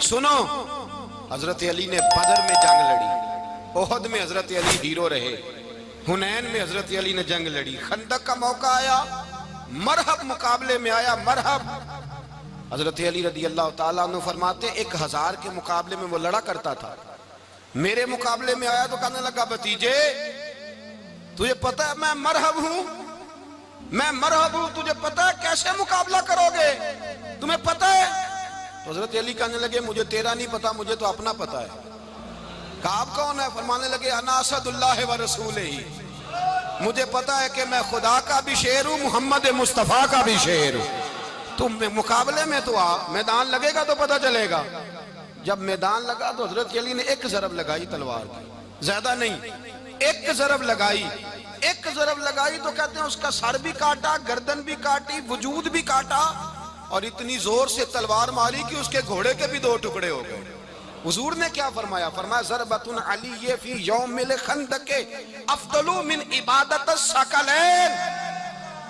سنو، حضرت علی نے بدر میں جنگ لڑی، احد میں حضرت علی ہیرو رہے، حنین میں حضرت علی نے جنگ لڑی، خندق کا موقع آیا، مرحب مقابلے میں آیا، مرحب۔ حضرت علی رضی اللہ تعالیٰ عنہ فرماتے 1000 کے مقابلے میں وہ لڑا کرتا تھا، میرے مقابلے میں آیا تو کہنے لگا بھتیجے تجھے پتہ ہے میں مرحب ہوں، میں مرحب ہوں، تجھے پتہ ہے کیسے مقابلہ کرو گے، تمہیں پتہ ہے؟ تو حضرت علی کہنے لگے مجھے تیرا نہیں پتا، مجھے تو اپنا پتا ہے۔ کہا آپ کون ہے؟ فرمانے لگے انا اسد اللہ و رسولہ، مجھے پتا ہے کہ میں خدا کا بھی شیر ہوں، محمد مصطفیٰ کا بھی شیر ہوں۔ تم مقابلے میں تو آ، میدان لگے گا تو پتہ چلے گا۔ جب میدان لگا تو حضرت علی نے ایک ضرب لگائی تلوار کی، زیادہ نہیں، ایک ضرب لگائی، ایک ضرب لگائی تو کہتے ہیں اس کا سر بھی کاٹا، گردن بھی کاٹی، وجود بھی کاٹا، اور اتنی زور سے تلوار ماری کہ اس کے گھوڑے کے بھی 2 ٹکڑے ہو گئے۔ حضور نے کیا فرمایا؟ فرمایا ضربۃ علی فی یوم الخندق افضل من عبادت الثقلین۔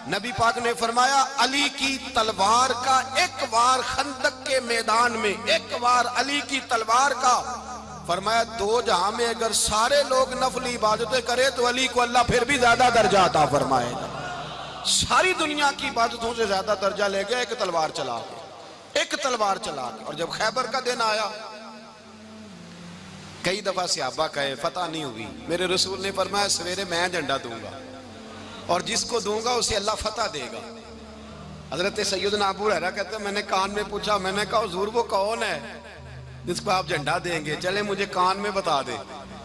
نبی پاک نے فرمایا علی کی تلوار کا ایک وار خندق کے میدان میں، ایک وار علی کی تلوار کا، فرمایا 2 جہاں میں اگر سارے لوگ نفل عبادتیں کرے تو علی کو اللہ پھر بھی زیادہ درجہ عطا فرمائے گا۔ ساری دنیا کی عبادتوں سے زیادہ درجہ لے گیا ایک تلوار چلا کے، ایک تلوار چلا کے۔ اور جب خیبر کا دن آیا، کئی دفعہ صحابہ کہے فتح نہیں ہوئی، میرے رسول نے فرمایا سویرے میں جھنڈا دوں گا اور جس کو دوں گا اسے اللہ فتح دے گا۔ حضرت سیدنا ابو ہریرہ کہتے ہیں میں نے کان میں پوچھا، میں نے کہا حضور وہ کون ہے جس کو آپ جھنڈا دیں گے؟ چلے مجھے کان میں بتا دے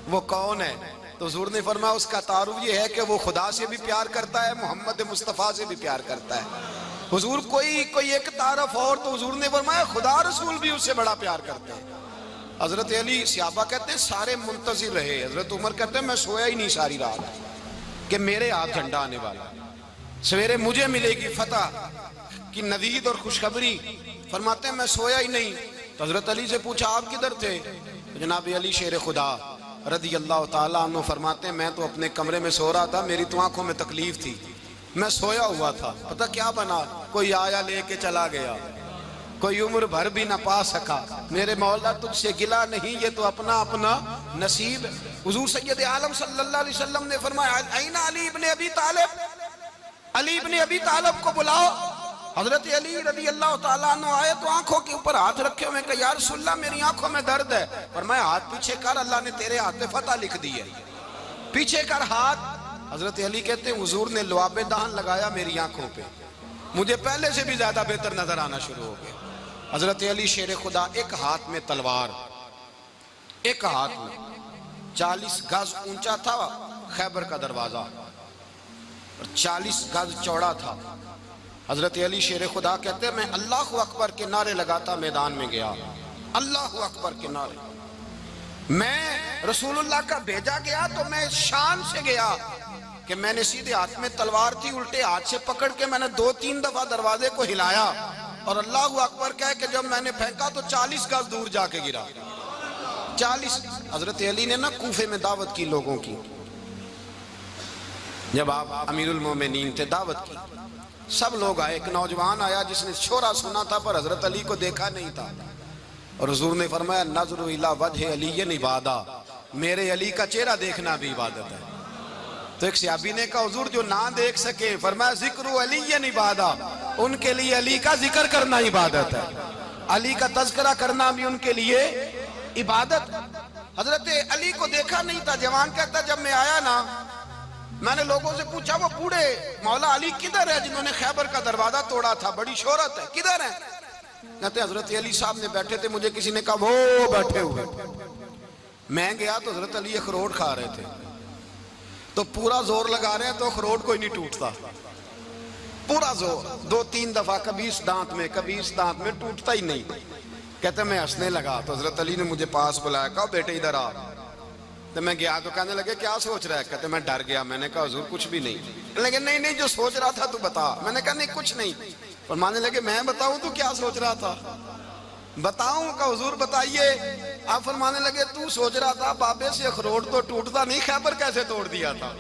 وہ کون ہے۔ تو حضور نے فرمایا اس کا تعارف یہ ہے کہ وہ خدا سے بھی پیار کرتا ہے، محمد مصطفیٰ سے بھی پیار کرتا ہے۔ حضور کوئی ایک تعارف اور، تو حضور نے فرمایا خدا رسول بھی اس سے بڑا پیار کرتے ہیں۔ حضرت علی، صحابہ کہتے ہیں سارے منتظر رہے، حضرت عمر کہتے ہیں میں سویا ہی نہیں ساری رات کہ میرے ہاتھ جھنڈا آنے والا، سویرے مجھے ملے گی فتح کی نوید اور خوشخبری۔ فرماتے ہیں میں سویا ہی نہیں۔ تو حضرت علی سے پوچھا آپ کدھر تھے؟ جناب علی شیر خدا رضی اللہ تعالیٰ عنہ فرماتے ہیں میں تو اپنے کمرے میں سو رہا تھا، میری تو آنکھوں میں تکلیف تھی، میں سویا ہوا تھا، پتہ کیا بنا؟ کوئی آیا لے کے چلا گیا، کوئی عمر بھر بھی نہ پا سکا۔ میرے مولا تجھ سے گلا نہیں، یہ تو اپنا اپنا نصیب۔ حضور سید عالم صلی اللہ علیہ وسلم نے فرمایا این علی ابن ابی طالب، علی ابن ابی طالب کو بلاؤ۔ حضرت علی رضی اللہ تعالیٰ عنہ آئے تو آنکھوں کے اوپر ہاتھ رکھے ہوئے کہ یا رسول اللہ میری آنکھوں میں درد ہے۔ فرمایا ہاتھ پیچھے کر، اللہ نے تیرے ہاتھ پہ فتح لکھ دی ہے، پیچھے کر ہاتھ۔ حضرت علی کہتے ہیں حضور نے لعاب دہن لگایا میری آنکھوں پہ، مجھے پہلے سے بھی زیادہ بہتر نظر آنا شروع ہو گیا۔ حضرت علی شیر خدا ایک ہاتھ میں تلوار، ایک ہاتھ میں 40 گز اونچا تھا خیبر کا دروازہ اور 40 گز چوڑا تھا۔ حضرت علی شیر خدا کہتے ہیں میں اللہ اکبر کے نعرے لگاتا میدان میں گیا، اللہ اکبر کے نعرے۔ میں رسول اللہ کا بھیجا گیا تو میں شان سے گیا کہ میں نے سیدھے ہاتھ میں تلوار تھی، الٹے ہاتھ سے پکڑ کے میں نے 2-3 دفعہ دروازے کو ہلایا اور اللہ اکبر کہہ کہ جب میں نے پھینکا تو 40 گز دور جا کے گرا۔ 40۔ حضرت علی نے نا کوفے میں دعوت کی لوگوں کی، جب آپ امیر المومنین تھے دعوت کی، سب لوگ آئے، ایک نوجوان آیا جس نے شورا سنا تھا پر حضرت علی کو دیکھا نہیں تھا، اور حضور نے فرمایا نظر الی وجہ علی عبادہ، میرے علی کا چہرہ دیکھنا بھی عبادت ہے۔ تو ایک صحابی نے کہا حضور جو نہ دیکھ سکے، فرمایا ذکر علی عبادہ، ان کے لیے علی کا ذکر کرنا عبادت ہے، علی کا تذکرہ کرنا بھی ان کے لیے عبادت۔ حضرت علی کو دیکھا نہیں تھا، جوان کہتا جب میں آیا نا میں نے لوگوں سے پوچھا وہ بوڑھے مولا علی کدھر ہے جنہوں نے خیبر کا دروازہ توڑا تھا، بڑی شہرت ہے، کدھر ہے؟ کہتے حضرت علی صاحب نے بیٹھے تھے، مجھے کسی نے کہا وہ بیٹھے ہوئے۔ میں گیا تو حضرت علی اخروٹ کھا رہے تھے، تو پورا زور لگا رہے ہیں تو اخروٹ کوئی نہیں ٹوٹتا، پورا زور 2-3 دفعہ، کبھی اس دانت میں کبھی اس دانت میں، ٹوٹتا ہی نہیں۔ کہتے میں ہنسنے لگا تو حضرت علی نے مجھے پاس بلایا، کہا بیٹے ادھر آ۔ تو میں گیا تو کہنے لگے کیا سوچ رہا ہے؟ کہتے میں ڈر گیا، میں نے کہا حضور کچھ بھی نہیں۔ لیکن نہیں جو سوچ رہا تھا تو بتا۔ میں نے کہا نہیں کچھ نہیں۔ فرمانے لگے میں بتاؤں تو کیا سوچ رہا تھا؟ بتاؤں؟ کہ حضور بتائیے۔ آپ فرمانے لگے تو سوچ رہا تھا بابے سے اخروٹ تو ٹوٹتا نہیں، خیبر کیسے توڑ دیا تھا؟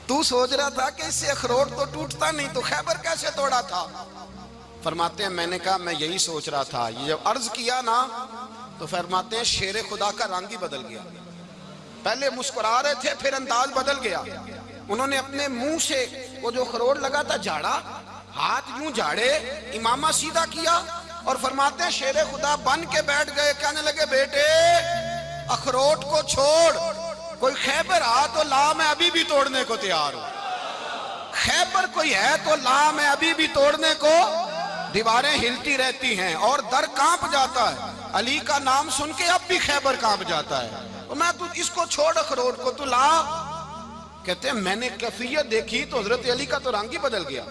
تو سوچ رہا تھا کہ اس سے اخروٹ تو ٹوٹتا نہیں تو خیبر کیسے توڑا تھا؟ فرماتے ہیں میں نے کہا میں یہی سوچ رہا تھا، یہ جب عرض کیا نا تو فرماتے ہیں شیر خدا کا رنگ ہی بدل گیا. پہلے مسکرا رہے تھے پھر انداز بدل گیا. انہوں نے اپنے منہ سے وہ جو اخروٹ لگا تھا جھاڑا, ہاتھ یوں جھاڑے, امامہ سیدھا کیا اور فرماتے ہیں شیر خدا بن کے بیٹھ گئے. کہنے لگے بیٹے اخروٹ کو چھوڑ, کوئی خیبر آ تو لا, میں ابھی بھی توڑنے کو تیار ہوں. خیبر کوئی ہے تو لا, میں ابھی بھی توڑنے کو. دیواریں ہلتی رہتی ہیں اور در کانپ جاتا ہے. علی کا نام سن کے اب بھی خیبر کانپ جاتا ہے. میں تو اس کو چھوڑ اخروٹ کو, تو لا. کہتے ہیں میں نے کیفیت دیکھی تو حضرت علی کا تو رنگ ہی بدل گیا.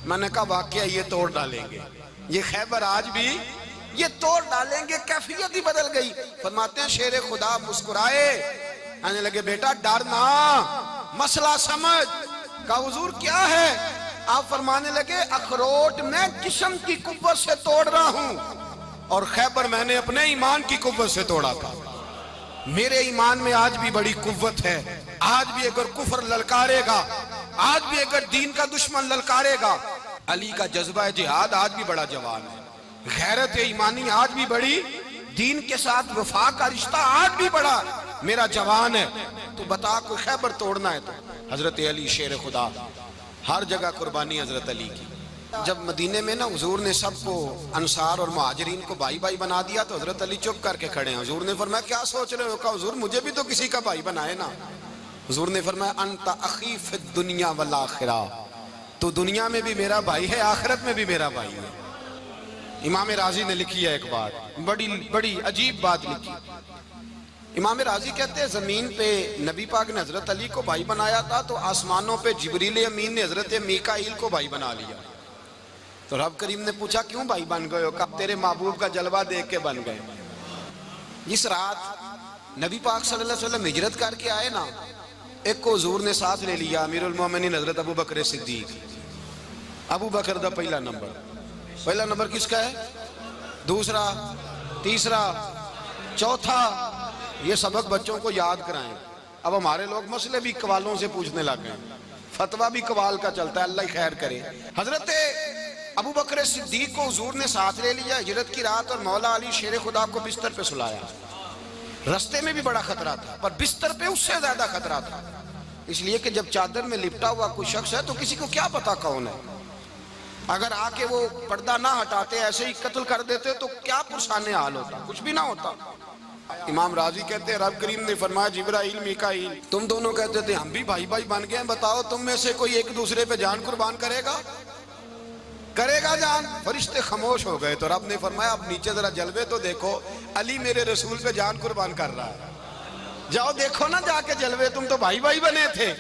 میں نے کہا واقعہ یہ توڑ ڈالیں گے, یہ خیبر آج بھی یہ توڑ ڈالیں گے, کیفیت ہی بدل گئی. فرماتے ہیں شیر خدا مسکرائے, آنے لگے بیٹا ڈرنا, مسئلہ سمجھ. کہا حضور کیا ہے؟ آپ فرمانے لگے اخروٹ میں جسم کی قوت سے توڑ رہا ہوں اور خیبر میں نے اپنے ایمان کی قوت سے توڑا تھا. میرے ایمان میں آج بھی بڑی قوت ہے. آج بھی اگر کفر للکارے گا, آج بھی اگر دین کا دشمن للکارے گا, علی کا جذبہ جہاد آج بھی بڑا جوان ہے. غیرت ایمانی آج بھی بڑی, دین کے ساتھ وفا کا رشتہ آج بھی بڑا میرا جوان ہے. تو بتا کوئی خیبر توڑنا ہے تو حضرت علی شیر خدا, ہر جگہ قربانی حضرت علی کی. جب مدینے میں نا حضور نے سب کو انصار اور مہاجرین کو بھائی بھائی بنا دیا تو حضرت علی چپ کر کے کھڑے ہیں. حضور نے فرمایا کیا سوچ رہے ہو؟ کہا حضور مجھے بھی تو کسی کا بھائی بنائے نا. حضور نے فرمایا انت اخی فی الدنیا والآخرہ, تو دنیا میں بھی میرا بھائی ہے, آخرت میں بھی میرا بھائی ہے. امام راضی نے لکھی ہے ایک بات, بڑی عجیب بات لکھی. امام راضی کہتے ہیں زمین پہ نبی پاک نے حضرت علی کو بھائی بنایا تھا تو آسمانوں پہ جبریل امین نے حضرت میکائیل کو بھائی بنا لیا. تو رب کریم نے پوچھا کیوں بھائی بن گئے ہو؟ کہا تیرے محبوب کا جلوہ دیکھ کے بن گئے. جس رات نبی پاک صلی اللہ علیہ وسلم ہجرت کر کے آئے نا, ایک کو حضور نے ساتھ لے لیا, امیر المومنین حضرت ابو بکر صدیق. ابو بکر دا پہلا نمبر کس کا ہے؟ دوسرا, تیسرا, چوتھا. یہ سبق بچوں کو یاد کرائیں. اب ہمارے لوگ مسئلے بھی قوالوں سے پوچھنے لگ گئے, فتویٰ بھی قوال کا چلتا ہے, اللہ خیر کرے. حضرت ابو بکر صدیق کو حضور نے ساتھ لے لیا ہجرت کی رات, اور مولا علی شیر خدا کو بستر پہ سلایا. رستے میں بھی بڑا خطرہ تھا پر بستر پہ اس سے زیادہ خطرہ تھا, اس لیے کہ جب چادر میں لپٹا ہوا کوئی شخص ہے تو کسی کو کیا پتا کون ہے. اگر آ کے وہ پردہ نہ ہٹاتے, ایسے ہی قتل کر دیتے تو کیا پرسان حال ہوتا, کچھ بھی نہ ہوتا. امام راضی کہتے ہیں رب کریم نے فرمایا جبرائیل میکائیل تم دونوں کہتے تھے ہم بھی بھائی بھائی بن گئے ہیں, بتاؤ تم میں سے کوئی ایک دوسرے پہ جان قربان کرے گا جان؟ فرشتے خاموش ہو گئے. تو رب نے فرمایا اب نیچے ذرا جلوے تو دیکھو, علی میرے رسول پہ جان قربان کر رہا ہے, جاؤ دیکھو نا جا کے جلوے, تم تو بھائی بھائی بنے تھے.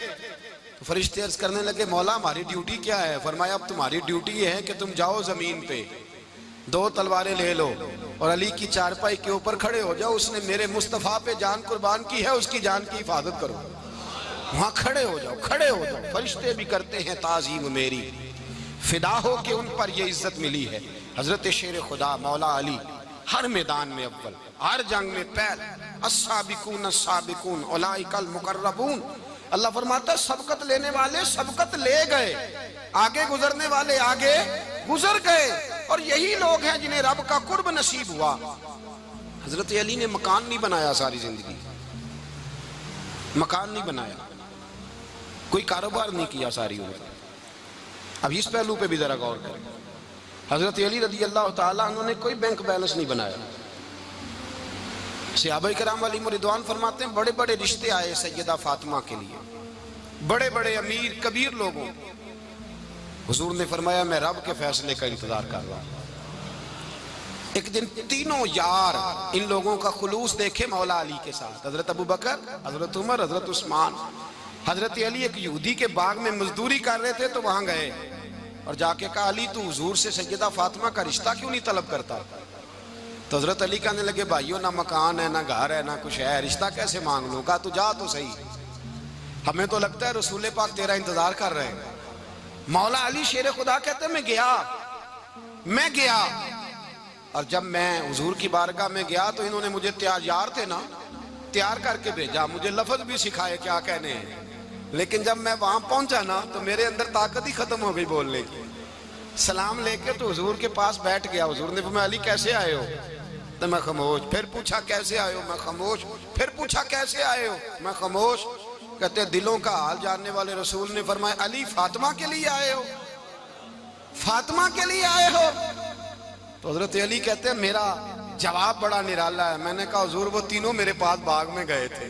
تو فرشتے عرض کرنے لگے مولا ہماری ڈیوٹی کیا ہے؟ فرمایا اب تمہاری ڈیوٹی یہ ہے کہ تم جاؤ زمین پہ 2 تلواریں لے لو اور علی کی چارپائی کے اوپر کھڑے ہو جاؤ, اس نے میرے مصطفیٰ پہ جان قربان کی ہے, اس کی جان کی حفاظت کرو. وہاں کھڑے ہو جاؤ. فرشتے بھی کرتے ہیں تعظیم میری, فدا ہو کہ ان پر یہ عزت ملی ہے. حضرت شیر خدا مولا علی ہر میدان میں اول, ہر جنگ میں پہل. السابقون السابقون اولئک المقربون. اللہ فرماتا ہے سبقت لینے والے سبقت لے گئے, آگے گزرنے والے آگے گزر گئے, اور یہی لوگ ہیں جنہیں رب کا قرب نصیب ہوا. حضرت علی نے مکان نہیں بنایا ساری زندگی, مکان نہیں بنایا, کوئی کاروبار نہیں کیا ساری عمر. اب اس پہلو پہ بھی ذرا غور کریں. حضرت علی رضی اللہ تعالیٰ عنہ نے کوئی بینک بیلنس نہیں بنایا. صحابہ کرام علیہم رضوان فرماتے ہیں بڑے بڑے رشتے آئے سیدہ فاطمہ کے لیے, بڑے بڑے امیر کبیر لوگوں. حضور نے فرمایا میں رب کے فیصلے کا انتظار کر رہا ہوں. ایک دن تینوں یار ان لوگوں کا خلوص دیکھے مولا علی کے ساتھ, حضرت ابو بکر, حضرت عمر, حضرت عثمان. حضرت علی ایک یہودی کے باغ میں مزدوری کر رہے تھے تو وہاں گئے اور جا کے کہا علی تو حضور سے سیدہ فاطمہ کا رشتہ کیوں نہیں طلب کرتا؟ تو حضرت علی کہنے لگے بھائیو نہ مکان ہے, نہ گھر ہے, نہ کچھ ہے, رشتہ کیسے مانگ لوں؟ کہا تو جا تو صحیح, ہمیں تو لگتا ہے رسول پاک تیرا انتظار کر رہے ہیں. مولا علی شیر خدا کہتے ہیں میں گیا اور جب میں حضور کی بارگاہ میں گیا تو انہوں نے مجھے تیار تھے نا, تیار کر کے بھیجا, مجھے لفظ بھی سکھائے کیا کہنے ہیں, لیکن جب میں وہاں پہنچا نا تو میرے اندر طاقت ہی ختم ہو گئی بولنے کی. سلام لے کے تو حضور کے پاس بیٹھ گیا. حضور نے فرمایا علی کیسے آئے ہو؟ تو میں خاموش. پھر پوچھا کیسے آئے ہو؟ میں خاموش. پھر پوچھا کیسے آئے ہو؟ میں خاموش. کہتے ہیں دلوں کا حال جاننے والے رسول نے فرمایا علی فاطمہ کے لیے آئے ہو؟ فاطمہ کے لیے آئے ہو؟ تو حضرت علی کہتے ہیں میرا جواب بڑا نرالا ہے. میں نے کہا حضور وہ تینوں میرے پاس باغ میں گئے تھے,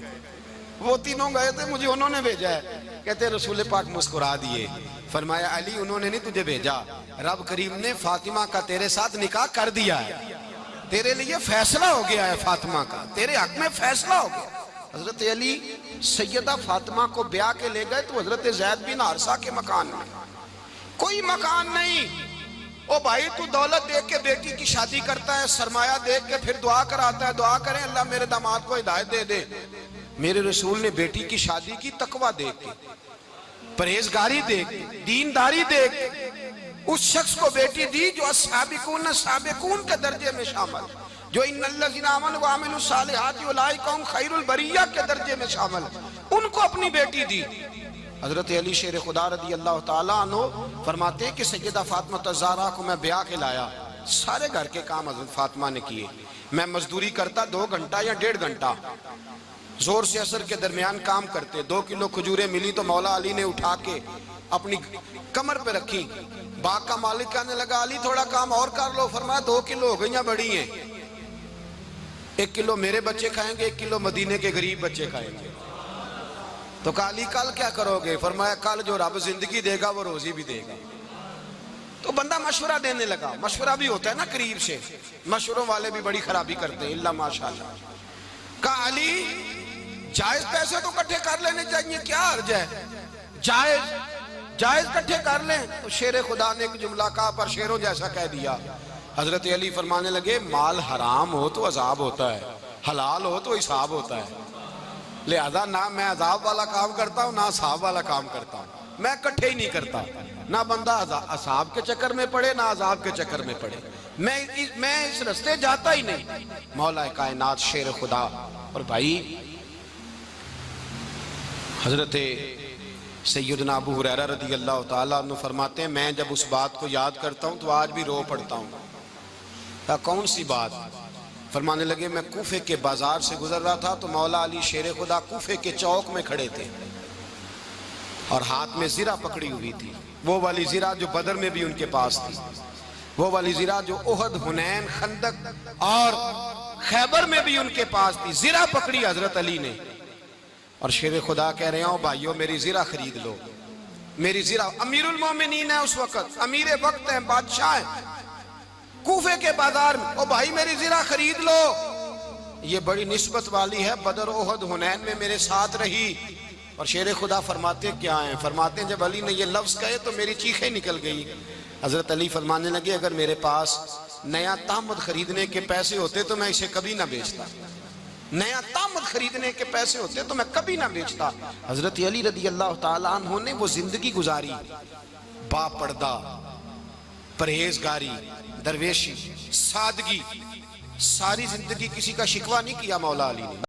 وہ تینوں گئے تھے, مجھے انہوں نے بھیجا ہے. کہتے ہیں رسول پاک مسکرا دیے, فرمایا علی انہوں نے نہیں تجھے بھیجا, رب کریم نے فاطمہ کا تیرے ساتھ نکاح کر دیا ہے, تیرے لیے فیصلہ ہو گیا ہے فاطمہ کا, تیرے حق میں فیصلہ ہو گیا. حضرت علی سیدہ فاطمہ کو بیاہ کے لے گئے تو حضرت زید بن حارثہ کے مکان میں, کوئی مکان نہیں. او بھائی تو دولت دیکھ کے بیٹی کی شادی کرتا ہے, سرمایہ دیکھ کے پھر دعا کراتا ہے, دعا کریں اللہ میرے داماد کو ہدایت دے دے. میرے رسول نے بیٹی کی شادی کی تقوی دیکھ کے, پرہیزگاری دیکھ کے, دینداری دیکھ کے اس شخص کو بیٹی دی جو السابقون السابقون کے درجے میں شامل, جو ان الذین آمنوا وعملوا الصالحات اولئک هم خیر البریہ کے درجے میں شامل, ان کو اپنی بیٹی دی. حضرت علی شیر خدا رضی اللہ تعالیٰ عنہ فرماتے ہیں کہ سیدہ فاطمہ الزہرا کو میں بیاہ کے لایا, سارے گھر کے کام حضرت فاطمہ نے کیے. میں مزدوری کرتا 2 گھنٹہ یا 1.5 گھنٹہ, زور سے عصر کے درمیان کام کرتے. 2 کلو کھجوریں ملی تو مولا علی نے اٹھا کے اپنی کمر پہ رکھی. باغ کا مالک کہنے لگا علی تھوڑا کام اور کر لو. فرمایا 2 کلو ہو گئیاں بڑی ہیں, 1 کلو میرے بچے کھائیں گے, 1 کلو مدینے کے غریب بچے کھائیں گے. تو کہا علی کل کیا کرو گے؟ فرمایا کل جو رب زندگی دے گا وہ روزی بھی دے گا. تو بندہ مشورہ دینے لگا. مشورہ بھی ہوتا ہے نا قریب سے, مشوروں والے بھی بڑی خرابی کرتے ہیں اللہ ماشاءاللہ. کہا علی جائز پیسے تو کٹھے کر لینے چاہیے, کیا حرج ہے, جائز کٹھے کر لیں. تو شیر خدا نے ایک جملہ کہا پر شیروں جیسا کہہ دیا. حضرت علی فرمانے لگے مال حرام ہو تو عذاب ہوتا ہے, حلال ہو تو حساب ہوتا ہے. لہذا نہ میں عذاب والا کام کرتا ہوں نہ حساب والا کام کرتا ہوں, میں کٹھے ہی نہیں کرتا. نہ بندہ حساب کے چکر میں پڑے نہ عذاب کے چکر میں پڑے, میں اس رستے جاتا ہی نہیں. مولا کائنات شیر خدا. اور بھائی حضرت سیدنا ابو ہریرہ رضی اللہ تعالیٰ عنہ فرماتے ہیں میں جب اس بات کو یاد کرتا ہوں تو آج بھی رو پڑتا ہوں. کون سی بات؟ فرمانے لگے میں کوفے کے بازار سے گزر رہا تھا تو مولا علی شیر خدا کوفے کے چوک میں کھڑے تھے اور ہاتھ میں زرہ پکڑی ہوئی تھی, وہ والی زرہ جو بدر میں بھی ان کے پاس تھی, وہ والی زرہ جو احد, حنین, خندق اور خیبر میں بھی ان کے پاس تھی. زرہ پکڑی حضرت علی نے اور شیر خدا کہہ رہے ہیں بھائیو میری زرہ خرید لو. میری زرہ, امیر المومنین ہے اس وقت, امیر وقت ہیں, بادشاہ ہیں, کوفے کے بازار میں, او بھائی میری زرہ خرید لو. یہ بڑی نسبت والی ہے, بدر, احد, حنین میں میرے ساتھ رہی. اور شیر خدا فرماتے کیا ہیں؟ فرماتے ہیں جب علی نے یہ لفظ کہے تو میری چیخیں نکل گئی. حضرت علی فرمانے لگے اگر میرے پاس نیا تامد خریدنے کے پیسے ہوتے تو میں اسے کبھی نہ بیچتا, نیا تامد خریدنے کے پیسے ہوتے تو میں کبھی نہ بیچتا. حضرت علی رضی اللہ تعالیٰ عنہ نے وہ زندگی گزاری, با پردہ, پرہیزگاری, درویشی, سادگی, ساری زندگی کسی کا شکوہ نہیں کیا مولا علی نے.